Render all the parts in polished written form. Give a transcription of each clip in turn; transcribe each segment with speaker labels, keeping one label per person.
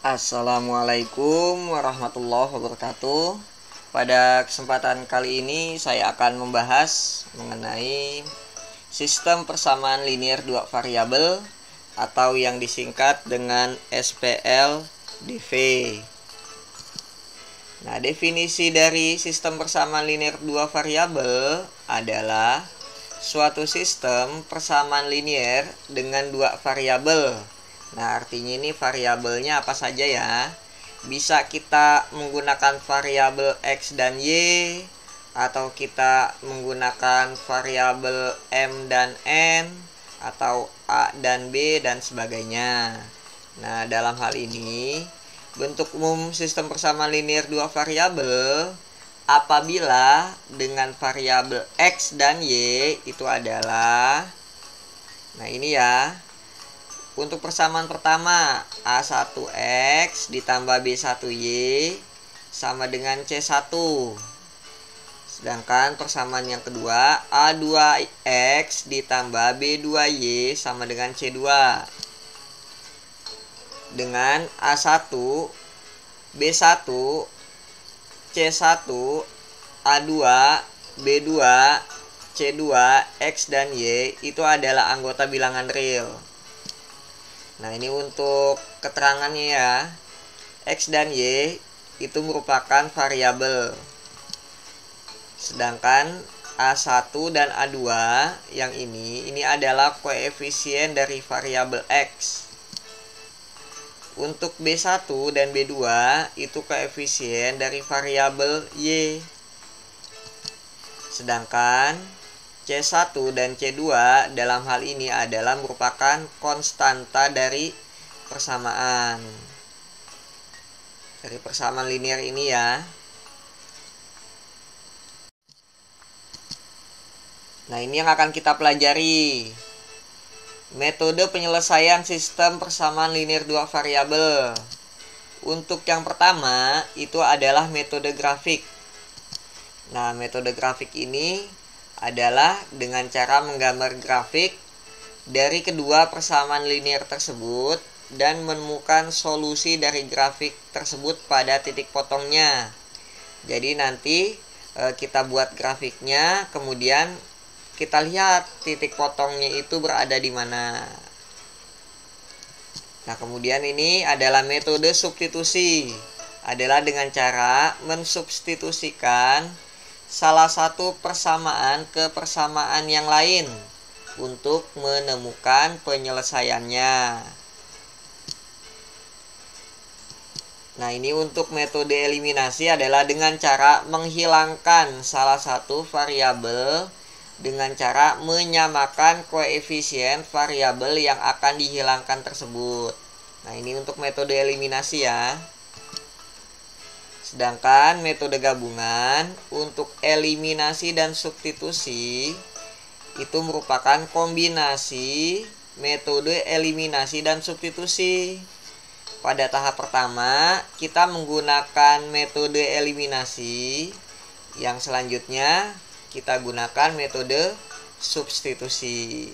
Speaker 1: Assalamualaikum warahmatullahi wabarakatuh. Pada kesempatan kali ini saya akan membahas mengenai sistem persamaan linear dua variabel atau yang disingkat dengan SPLDV. Nah, definisi dari sistem persamaan linear dua variabel adalah suatu sistem persamaan linear dengan dua variabel. Nah, artinya ini variabelnya apa saja ya? Bisa kita menggunakan variabel X dan Y, atau kita menggunakan variabel M dan N, atau A dan B, dan sebagainya. Nah, dalam hal ini, bentuk umum sistem persamaan linear dua variabel apabila dengan variabel X dan Y itu adalah, nah ini ya, untuk persamaan pertama A1X ditambah B1Y sama dengan C1. Sedangkan persamaan yang kedua A2X ditambah B2Y sama dengan C2. Dengan A1, B1, C1, A2, B2, C2, X dan Y itu adalah anggota bilangan real. Nah, ini untuk keterangannya ya. X dan Y itu merupakan variabel. Sedangkan A1 dan A2 yang ini adalah koefisien dari variabel X. Untuk B1 dan B2 itu koefisien dari variabel Y. Sedangkan C1 dan C2 dalam hal ini adalah merupakan konstanta dari persamaan. Dari persamaan linear ini ya. Nah, ini yang akan kita pelajari. Metode penyelesaian sistem persamaan linear dua variabel. Untuk yang pertama itu adalah metode grafik. Nah, metode grafik ini adalah dengan cara menggambar grafik dari kedua persamaan linear tersebut dan menemukan solusi dari grafik tersebut pada titik potongnya. Jadi nanti kita buat grafiknya, kemudian kita lihat titik potongnya itu berada di mana. Nah, kemudian ini adalah metode substitusi. Adalah dengan cara mensubstitusikan salah satu persamaan ke persamaan yang lain untuk menemukan penyelesaiannya. Nah, ini untuk metode eliminasi adalah dengan cara menghilangkan salah satu variabel dengan cara menyamakan koefisien variabel yang akan dihilangkan tersebut. Nah, ini untuk metode eliminasi ya. Sedangkan metode gabungan untuk eliminasi dan substitusi itu merupakan kombinasi metode eliminasi dan substitusi. Pada tahap pertama, kita menggunakan metode eliminasi. Yang selanjutnya, kita gunakan metode substitusi.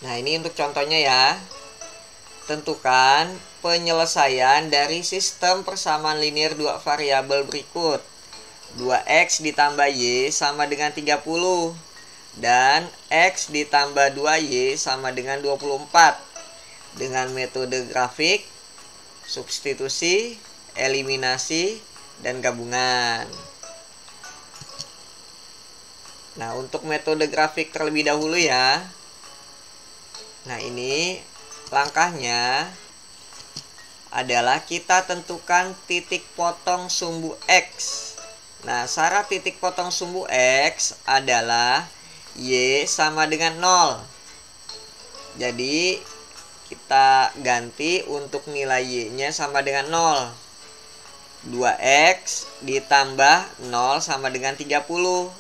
Speaker 1: Nah, ini untuk contohnya ya. Tentukan penyelesaian dari sistem persamaan linear dua variabel berikut. 2X ditambah Y sama dengan 30 dan X ditambah 2Y sama dengan 24 dengan metode grafik, substitusi, eliminasi, dan gabungan. Nah, untuk metode grafik terlebih dahulu ya. Nah, ini langkahnya adalah kita tentukan titik potong sumbu X. Nah, syarat titik potong sumbu X adalah Y sama dengan 0. Jadi, kita ganti untuk nilai Y-nya sama dengan 0. 2X ditambah 0 sama dengan 30.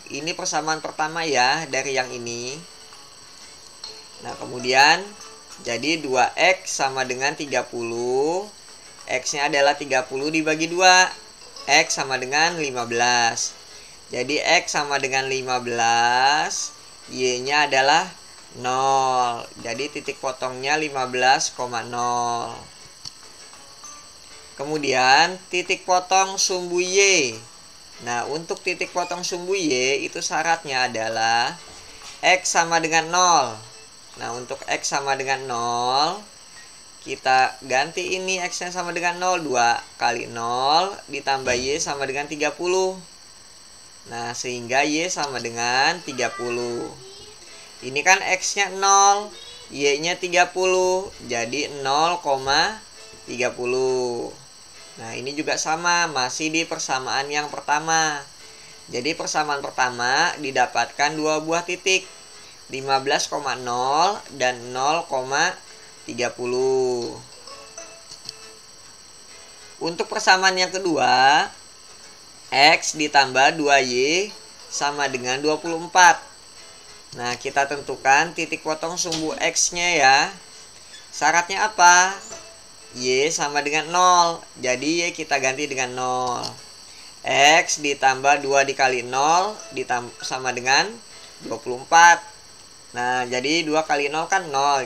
Speaker 1: Ini persamaan pertama ya dari yang ini. Nah, kemudian jadi 2X sama dengan 30. X-nya adalah 30 dibagi 2. X sama dengan 15. Jadi X sama dengan 15. Y-nya adalah 0. Jadi titik potongnya 15,0. Kemudian titik potong sumbu Y. Nah, untuk titik potong sumbu Y itu syaratnya adalah X sama dengan 0. Nah, untuk X sama dengan 0, kita ganti ini X-nya sama dengan 0. 2 kali 0 ditambah Y sama dengan 30. Nah, sehingga Y sama dengan 30. Ini kan X-nya 0, Y-nya 30. Jadi 0,30. Nah, ini juga sama, masih di persamaan yang pertama. Jadi persamaan pertama didapatkan dua buah titik, 15,0 dan 0,30. Untuk persamaan yang kedua, X ditambah 2Y sama dengan 24. Nah, kita tentukan titik potong sumbu X-nya ya. Syaratnya apa? Y sama dengan 0. Jadi Y kita ganti dengan 0. X ditambah 2 dikali 0 sama dengan 24. Nah, jadi 2 kali 0 kan 0.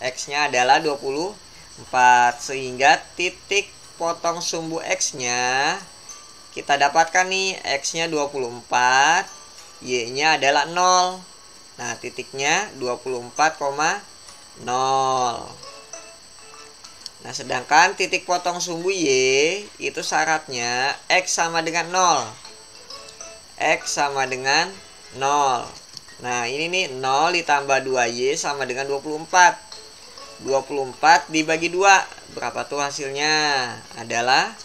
Speaker 1: X-nya adalah 24. Sehingga titik potong sumbu X-nya kita dapatkan nih, X-nya 24, Y-nya adalah 0. Nah, titiknya 24,0. Nah, sedangkan titik potong sumbu Y itu syaratnya X sama dengan 0. X sama dengan 0. Nah, ini nih 0 ditambah 2Y sama dengan 24. 24 dibagi 2. Berapa tuh hasilnya? Adalah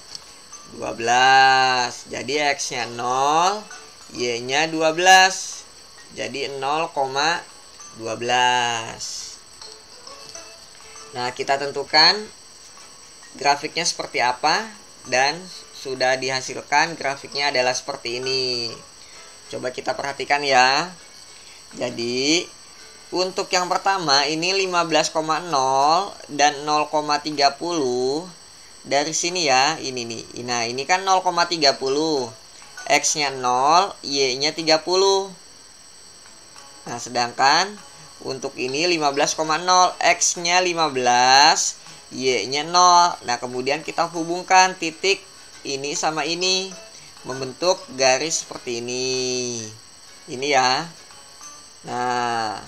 Speaker 1: 12. Jadi X-nya 0, Y-nya 12. Jadi 0,12. Nah, kita tentukan grafiknya seperti apa, dan sudah dihasilkan grafiknya adalah seperti ini. Coba kita perhatikan ya. Jadi untuk yang pertama ini 15,0 dan 0,30 dari sini ya, ini nih. Nah, ini kan 0,30. X-nya 0, Y-nya 30. Nah, sedangkan untuk ini 15,0, X-nya 15, Y-nya 0. Nah, kemudian kita hubungkan titik ini sama ini, membentuk garis seperti ini. Ini ya. Nah,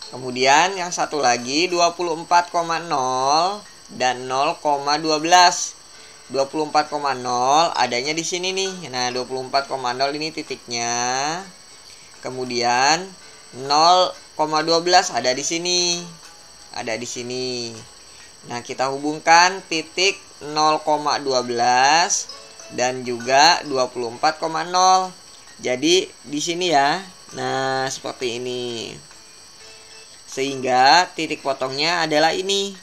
Speaker 1: kemudian yang satu lagi 24,0 dan 0,12. 24,0 adanya di sini nih. Nah, 24,0 ini titiknya. Kemudian 0,12 ada di sini. Ada di sini. Nah, kita hubungkan titik 0,12 dan juga 24,0. Jadi di sini ya. Nah, seperti ini. Sehingga titik potongnya adalah ini.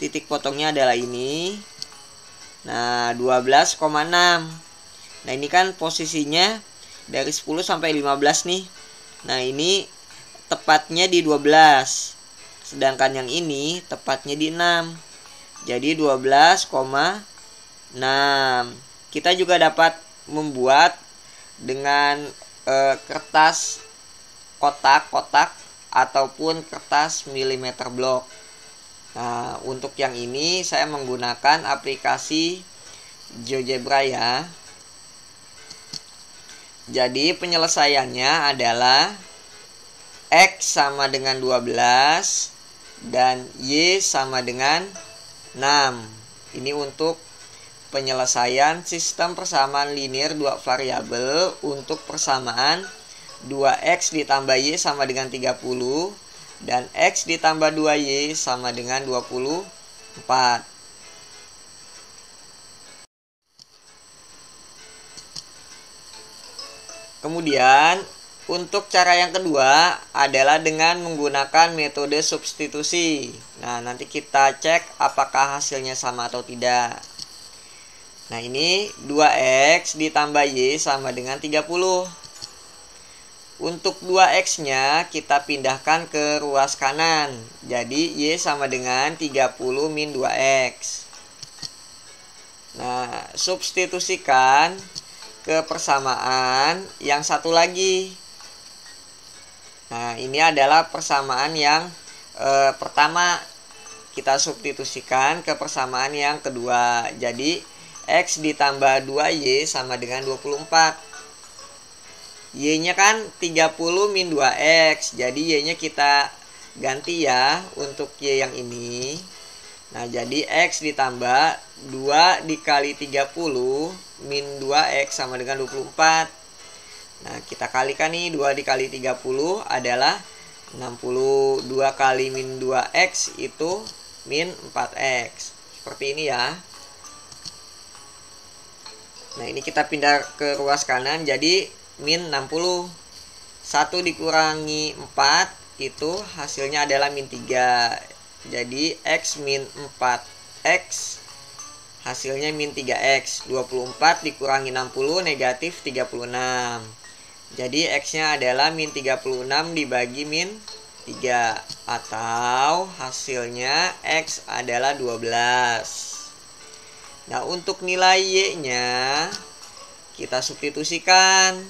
Speaker 1: Titik potongnya adalah ini. Nah, 12,6. Nah, ini kan posisinya dari 10 sampai 15 nih. Nah, ini tepatnya di 12. Sedangkan yang ini tepatnya di 6. Jadi 12,6. Kita juga dapat membuat dengan kertas kotak-kotak ataupun kertas milimeter blok. Nah, untuk yang ini saya menggunakan aplikasi GeoGebra ya. Jadi penyelesaiannya adalah X sama dengan 12 dan Y sama dengan 6. Ini untuk penyelesaian sistem persamaan linear dua variabel untuk persamaan 2X ditambah Y sama dengan 30 dan X ditambah 2Y sama dengan 24. Kemudian untuk cara yang kedua adalah dengan menggunakan metode substitusi. Nah, nanti kita cek apakah hasilnya sama atau tidak. Nah, ini 2X ditambah Y sama dengan 30. Untuk 2X-nya kita pindahkan ke ruas kanan. Jadi Y sama dengan 30 min 2X. Nah, substitusikan ke persamaan yang satu lagi. Nah, ini adalah persamaan yang pertama. Kita substitusikan ke persamaan yang kedua. Jadi X ditambah 2Y sama dengan 24. Y-nya kan 30 min 2X. Jadi Y-nya kita ganti ya untuk Y yang ini. Nah, jadi X ditambah 2 dikali 30 min 2X sama dengan 24. Nah, kita kalikan nih, 2 dikali 30 adalah 60. 2 kali min 2X itu min 4X. Seperti ini ya. Nah, ini kita pindah ke ruas kanan, jadi min 60. 1 dikurangi 4 itu hasilnya adalah min 3. Jadi X min 4X hasilnya min 3X. 24 dikurangi 60 negatif 36. Jadi X-nya adalah min 36 dibagi min 3, atau hasilnya X adalah 12. Nah, untuk nilai Y-nya kita substitusikan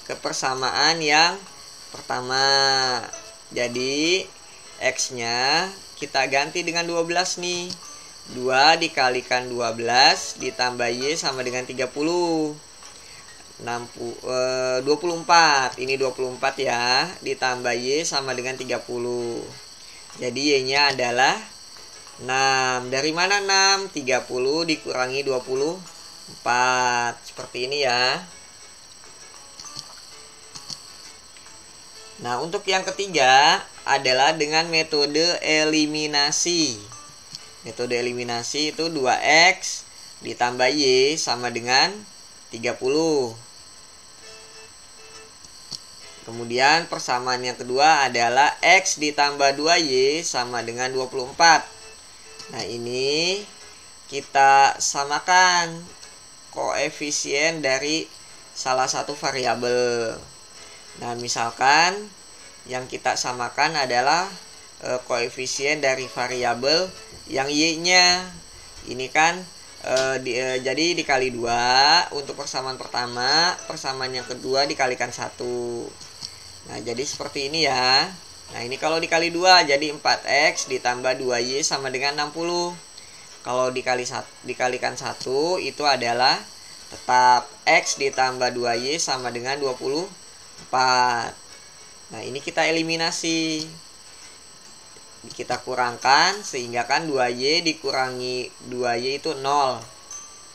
Speaker 1: ke persamaan yang pertama. Jadi X-nya kita ganti dengan 12 nih. 2 dikalikan 12 ditambah Y sama dengan 30. 24. Ini 24 ya, ditambah Y sama dengan 30. Jadi Y-nya adalah 6. Dari mana 6? 30 dikurangi 24. Seperti ini ya. Nah, untuk yang ketiga adalah dengan metode eliminasi. Metode eliminasi itu 2X ditambah Y sama dengan 30. Kemudian persamaan yang kedua adalah X ditambah 2Y sama dengan 24. Nah, ini kita samakan koefisien dari salah satu variabel. Nah, misalkan yang kita samakan adalah koefisien dari variabel yang Y-nya. Ini kan jadi dikali 2 untuk persamaan pertama, persamaan yang kedua dikalikan 1. Nah, jadi seperti ini ya. Nah, ini kalau dikali 2 jadi 4X ditambah 2Y sama dengan 60. Kalau dikalikan 1 itu adalah tetap X ditambah 2Y sama dengan 24. Nah, ini kita eliminasi. Kita kurangkan sehingga kan 2Y dikurangi 2Y itu 0.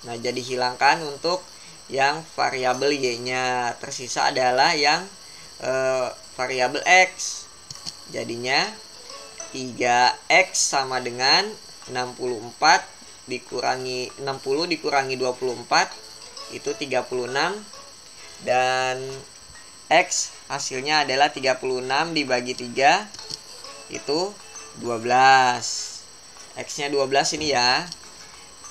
Speaker 1: Nah, jadi hilangkan untuk yang variabel Y-nya. Tersisa adalah yang variabel X. Jadinya 3X sama dengan 64 dikurangi 60 dikurangi 24 itu 36, dan X hasilnya adalah 36 dibagi 3 itu 12. X-nya 12 ini ya.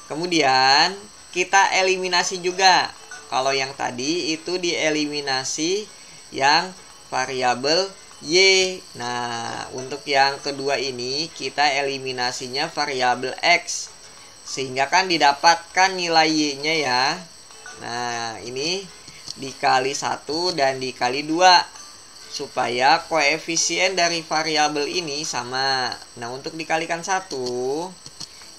Speaker 1: Kemudian kita eliminasi juga. Kalau yang tadi itu dieliminasi yang variabel Y. Nah, untuk yang kedua ini kita eliminasinya variabel X. Sehingga kan didapatkan nilai Y-nya ya. Nah, ini dikali 1 dan dikali 2 supaya koefisien dari variabel ini sama. Nah, untuk dikalikan 1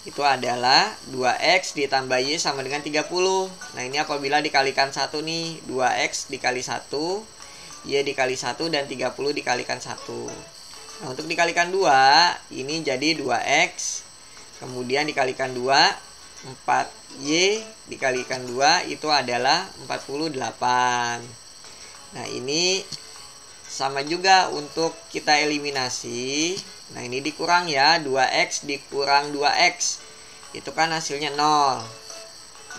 Speaker 1: itu adalah 2X ditambah Y sama dengan 30. Nah, ini apabila dikalikan 1 nih, 2X dikali 1, Y dikali 1, dan 30 dikalikan 1. Nah, untuk dikalikan 2, ini jadi 2X. Kemudian dikalikan 2, 4Y dikalikan 2 itu adalah 48. Nah, ini sama juga untuk kita eliminasi. Nah, ini dikurang ya, 2X dikurang 2X itu kan hasilnya 0.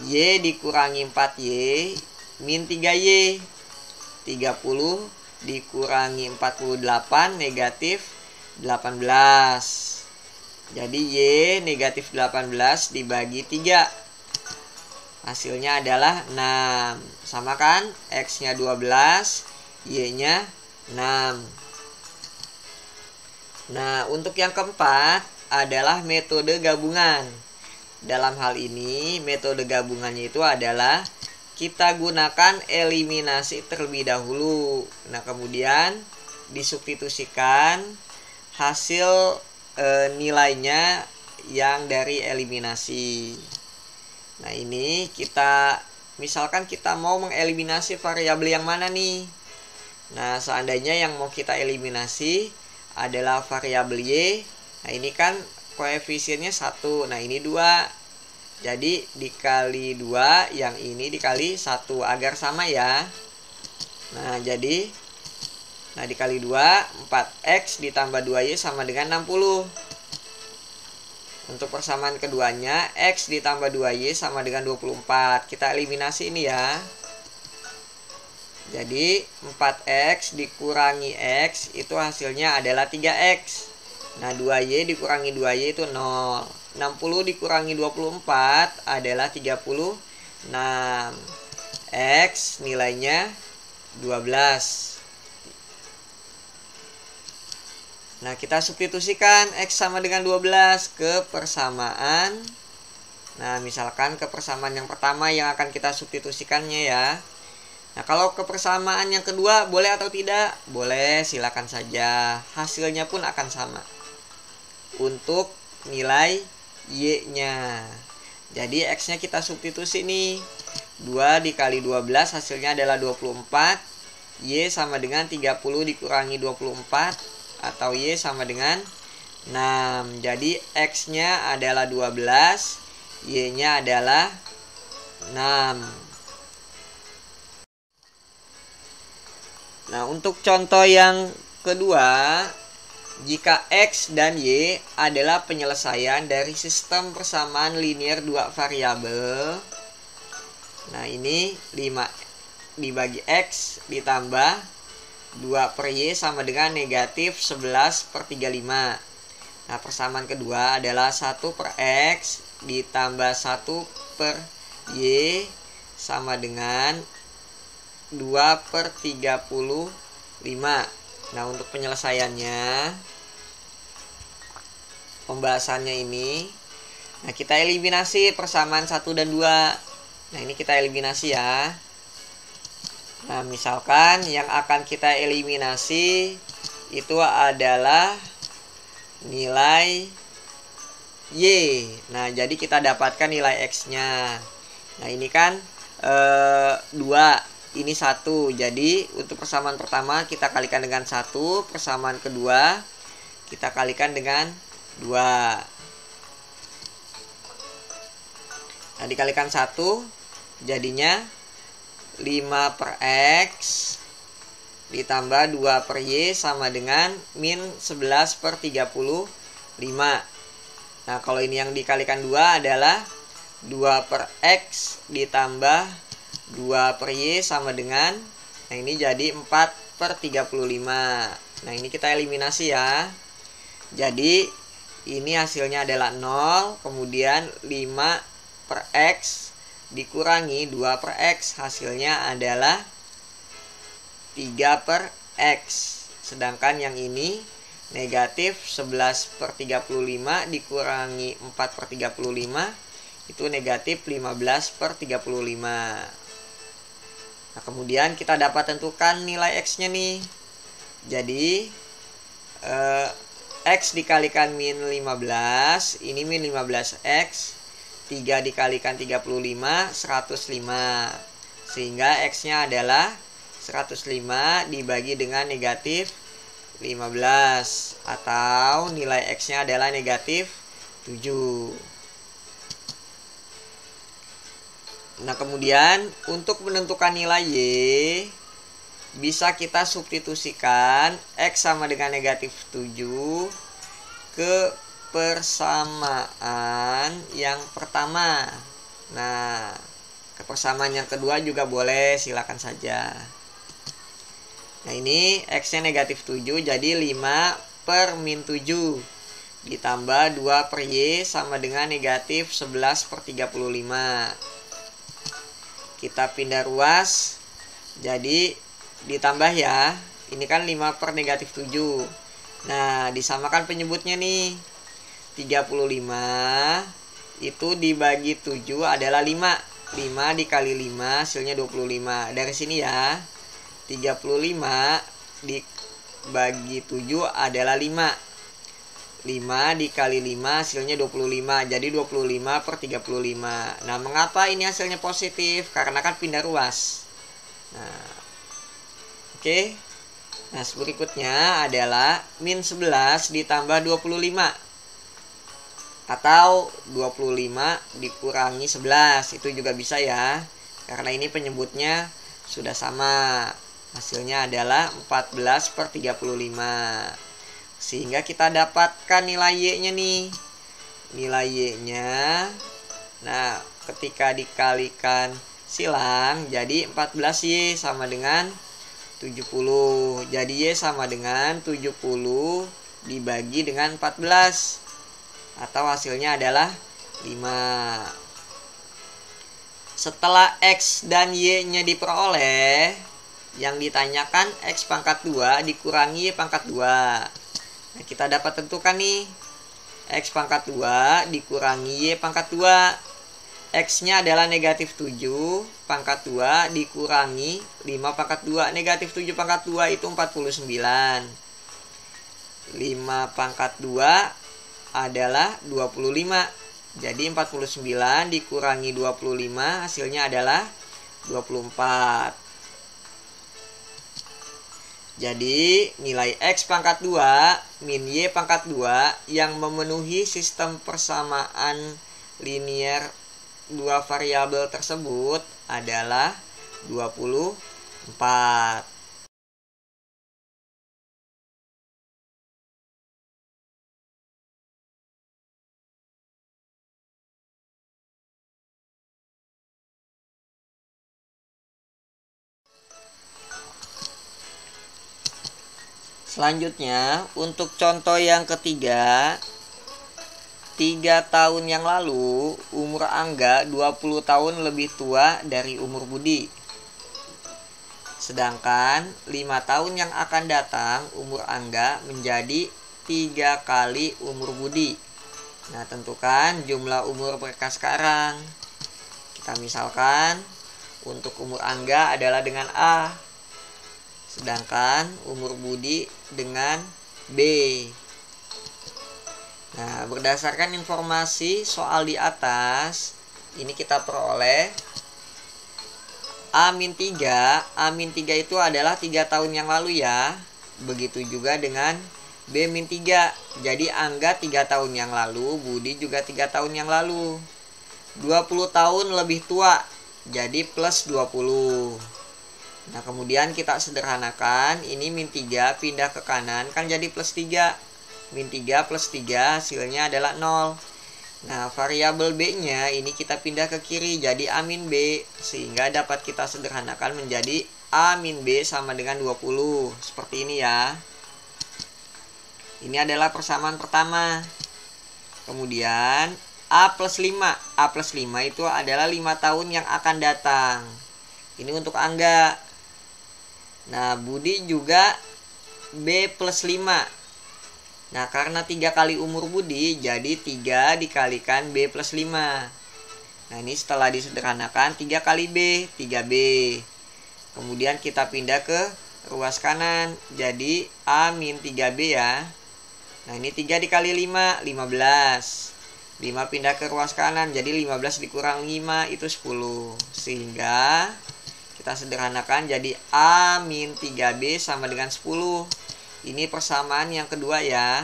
Speaker 1: Y dikurangi 4Y min 3Y. 30 dikurangi 48 negatif 18. Jadi Y negatif 18 dibagi 3 hasilnya adalah 6. Sama kan, X nya 12, Y nya 6. Nah, untuk yang keempat adalah metode gabungan. Dalam hal ini metode gabungannya itu adalah kita gunakan eliminasi terlebih dahulu. Nah, kemudian disubstitusikan hasil nilainya yang dari eliminasi. Nah, ini kita misalkan kita mau mengeliminasi variabel yang mana nih? Nah, seandainya yang mau kita eliminasi adalah variabel Y. Nah, ini kan koefisiennya 1. Nah, ini 2. Jadi dikali 2, yang ini dikali 1 agar sama ya. Nah, dikali 2, 4x ditambah 2y sama dengan 60. Untuk persamaan keduanya, x ditambah 2y sama dengan 24. Kita eliminasi ini ya. Jadi 4x dikurangi x itu hasilnya adalah 3x. Nah, 2y dikurangi 2y itu 0. 60 dikurangi 24 adalah 36. X nilainya 12. Nah, kita substitusikan X sama dengan 12 ke persamaan. Nah, misalkan ke persamaan yang pertama yang akan kita substitusikannya ya. Nah, kalau ke persamaan yang kedua boleh atau tidak? Boleh, silakan saja. Hasilnya pun akan sama untuk nilai Y-nya. Jadi X-nya kita substitusi nih. 2 dikali 12 hasilnya adalah 24. Y sama dengan 30 dikurangi 24. Atau Y sama dengan 6. Jadi X-nya adalah 12, Y-nya adalah 6. Nah, untuk contoh yang kedua, jika X dan Y adalah penyelesaian dari sistem persamaan linear 2 variabel. Nah, ini 5 dibagi X ditambah 2 per Y sama dengan negatif 11 per 35. Nah, persamaan kedua adalah 1 per X ditambah 1 per Y sama dengan 2 per 35. Nah, untuk penyelesaiannya, pembahasannya ini, nah kita eliminasi persamaan 1 dan 2. Nah, ini kita eliminasi ya. Nah, misalkan yang akan kita eliminasi itu adalah nilai Y. Nah, jadi kita dapatkan nilai X-nya. Nah, ini kan 2, ini 1. Jadi, untuk persamaan pertama kita kalikan dengan 1, persamaan kedua kita kalikan dengan 2. Nah, dikalikan 1 jadinya 5 per X ditambah 2 per Y sama dengan min 11 per 35. Nah, kalau ini yang dikalikan 2 adalah 2 per X ditambah 2 per Y sama dengan, nah ini jadi 4 per 35. Nah, ini kita eliminasi ya. Jadi ini hasilnya adalah 0, kemudian 5 per X dikurangi 2 per X, hasilnya adalah 3 per X. Sedangkan yang ini negatif 11 per 35 dikurangi 4 per 35 itu negatif 15 per 35. Nah, kemudian kita dapat tentukan nilai X-nya nih. Jadi X dikalikan min 15, ini min 15X, 3 dikalikan 35, 105. Sehingga X-nya adalah 105 dibagi dengan negatif 15. Atau nilai X-nya adalah negatif 7. Nah, kemudian untuk menentukan nilai Y, bisa kita substitusikan X sama dengan negatif 7 ke persamaan yang pertama. Nah, ke persamaan yang kedua juga boleh, silakan saja. Nah, ini X-nya negatif 7, jadi 5 per min 7 ditambah 2 per Y sama dengan negatif 11 per 35. Kita pindah ruas, jadi ditambah ya. Ini kan 5 per negatif 7. Nah, disamakan penyebutnya nih. 35 itu dibagi 7 adalah 5. 5 dikali 5 hasilnya 25. Dari sini ya, 35 bagi 7 adalah 5. 5 dikali 5 hasilnya 25. Jadi 25 per 35. Nah, mengapa ini hasilnya positif? Karena kan pindah ruas. Nah, oke. Nah, berikutnya adalah min 11 ditambah 25. Atau 25 dikurangi 11. Itu juga bisa ya. Karena ini penyebutnya sudah sama. Hasilnya adalah 14 per 35. Sehingga kita dapatkan nilai Y-nya nih. Nilai Y-nya, nah, ketika dikalikan silang, jadi 14Y sama dengan 70. Jadi Y sama dengan 70 dibagi dengan 14. Atau hasilnya adalah 5. Setelah X dan Y-nya diperoleh, yang ditanyakan X pangkat 2 dikurangi Y pangkat 2. Nah, kita dapat tentukan nih, X pangkat 2 dikurangi Y pangkat 2. X-nya adalah negatif 7, pangkat 2 dikurangi 5 pangkat 2. Negatif 7 pangkat 2 itu 49. 5 pangkat 2 adalah 25. Jadi 49 dikurangi 25 hasilnya adalah 24. Jadi nilai X pangkat 2 min Y pangkat 2 yang memenuhi sistem persamaan linier dua variabel tersebut adalah 24. Selanjutnya, untuk contoh yang ketiga, 3 tahun yang lalu, umur Angga 20 tahun lebih tua dari umur Budi. Sedangkan 5 tahun yang akan datang, umur Angga menjadi 3 kali umur Budi. Nah, tentukan jumlah umur mereka sekarang. Kita misalkan, untuk umur Angga adalah dengan A. Sedangkan umur Budi dengan B. Nah, berdasarkan informasi soal di atas, ini kita peroleh A-3. A-3 itu adalah 3 tahun yang lalu ya. Begitu juga dengan B-3. Jadi Angga 3 tahun yang lalu, Budi juga 3 tahun yang lalu. 20 tahun lebih tua, jadi plus 20. Nah, kemudian kita sederhanakan, ini min 3 pindah ke kanan, kan jadi plus 3. Min 3 plus 3 hasilnya adalah 0. Nah, variabel B-nya ini kita pindah ke kiri, jadi A min B. Sehingga dapat kita sederhanakan menjadi A min B sama dengan 20. Seperti ini ya. Ini adalah persamaan pertama. Kemudian A plus 5. A plus 5 itu adalah 5 tahun yang akan datang. Ini untuk Angga. Nah, Budi juga B plus 5. Nah, karena 3 kali umur Budi, jadi 3 dikalikan B plus 5. Nah, ini setelah disederhanakan, 3 kali B, 3B. Kemudian kita pindah ke ruas kanan, jadi A min 3B ya. Nah, ini 3 dikali 5, 15. 5 pindah ke ruas kanan, jadi 15 dikurang 5 itu 10. Sehingga kita sederhanakan jadi A min 3B sama dengan 10. Ini persamaan yang kedua ya.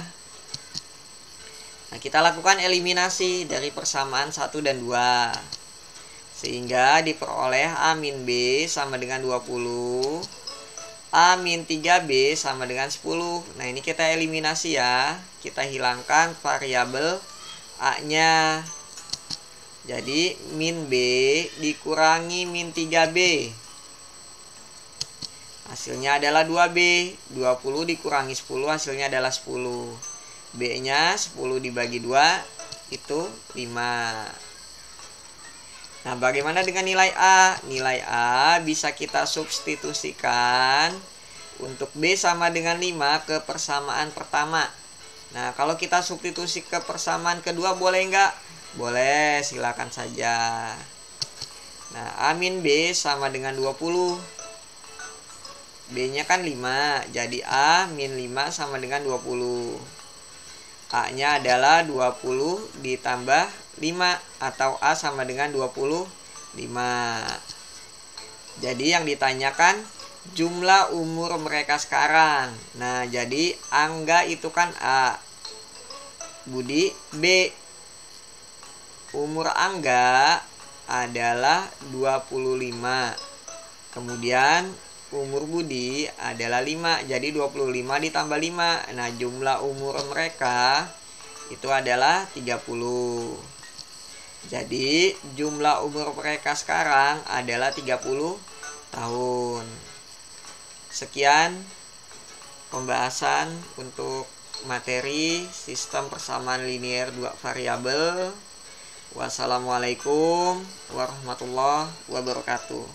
Speaker 1: Nah, kita lakukan eliminasi dari persamaan 1 dan 2. Sehingga diperoleh A min B sama dengan 20. A min 3B sama dengan 10. Nah, ini kita eliminasi ya. Kita hilangkan variabel A-nya. Jadi min B dikurangi min 3B. Hasilnya adalah 2B. 20 dikurangi 10 hasilnya adalah 10. B-nya 10 dibagi 2 itu 5. Nah, bagaimana dengan nilai A? Nilai A bisa kita substitusikan untuk B sama dengan 5 ke persamaan pertama. Nah, kalau kita substitusi ke persamaan kedua boleh nggak? Boleh, silakan saja. Nah, A min B sama dengan 20. B-nya kan 5. Jadi A min 5 sama dengan 20. A-nya adalah 20 ditambah 5 atau A sama dengan 25. Jadi yang ditanyakan jumlah umur mereka sekarang. Nah, jadi Angga itu kan A. Budi B. Umur Angga adalah 25. Kemudian umur Budi adalah 5. Jadi 25 ditambah 5. Nah, jumlah umur mereka itu adalah 30. Jadi jumlah umur mereka sekarang adalah 30 tahun. Sekian pembahasan untuk materi sistem persamaan linear 2 variabel. Wassalamualaikum warahmatullahi wabarakatuh.